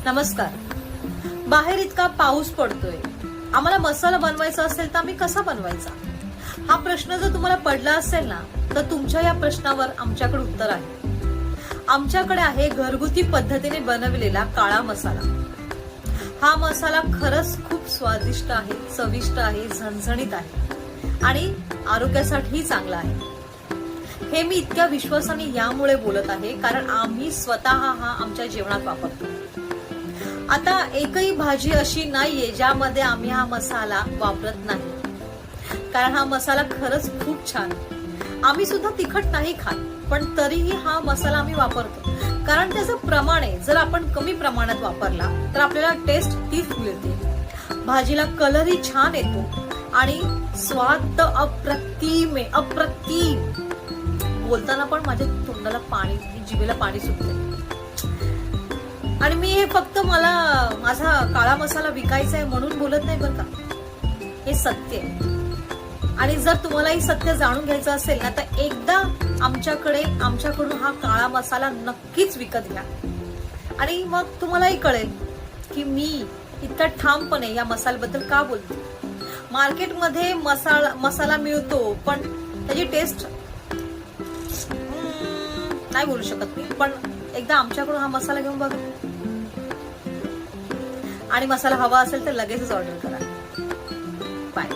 नमस्कार. बाहेर इतका पाऊस पडतोय, आम्हाला मसाला बनवायचा असेल तर आम्ही कसा बनवायचा? हा प्रश्न जर तुम्हाला पडला असेल ना, तर तुमच्या या प्रश्नावर आमच्याकडे उत्तर आहे. आमच्याकडे आहे घरगुती पद्धतीने बनवलेला काळा मसाला. हा मसाला खरंच खूप स्वादिष्ट आहे, चविष्ट आहे, झणझणीत आहे आणि आरोग्यासाठीही चांगला आहे. हे मी इतक्या विश्वासाने यामुळे बोलत आहे कारण आम्ही स्वतः हा आमच्या जेवणात वापरतो. आता एकही भाजी अशी नाहीये ज्यामध्ये आम्ही हा मसाला वापरत नाही, कारण हा मसाला खरंच खूप छान. आम्ही सुद्धा तिखट नाही खात, पण तरीही हा मसाला आम्ही वापरतो कारण त्याचं प्रमाण आहे. जर आपण कमी प्रमाणात वापरला तर आपल्याला टेस्ट तीच मिळते, भाजीला कलरही छान येतो आणि स्वाद तर अप्रतिम आहे, अप्रतिम. बोलताना पण माझ्या तोंडाला पाणी, जिभेला पाणी सुटते. आणि मी हे फक्त मला माझा काळा मसाला विकायचा आहे म्हणून बोलत नाही बरं का, हे सत्य आहे. आणि जर तुम्हाला हे सत्य जाणून घ्यायचं असेल ना, तर एकदा आमच्याकडून हा काळा मसाला नक्कीच विकत घ्या आणि मग तुम्हालाही कळेल की मी इतका ठामपणे या मसाल्याबद्दल का बोलते. मार्केटमध्ये मसाला मिळतो पण त्याची टेस्ट नाही बोलू शकत मी, पण एकदा आमच्याकडून हा मसाला घेऊन बघा. आणि मसाला हवा असेल तर लगेचच ऑर्डर करा. बाय.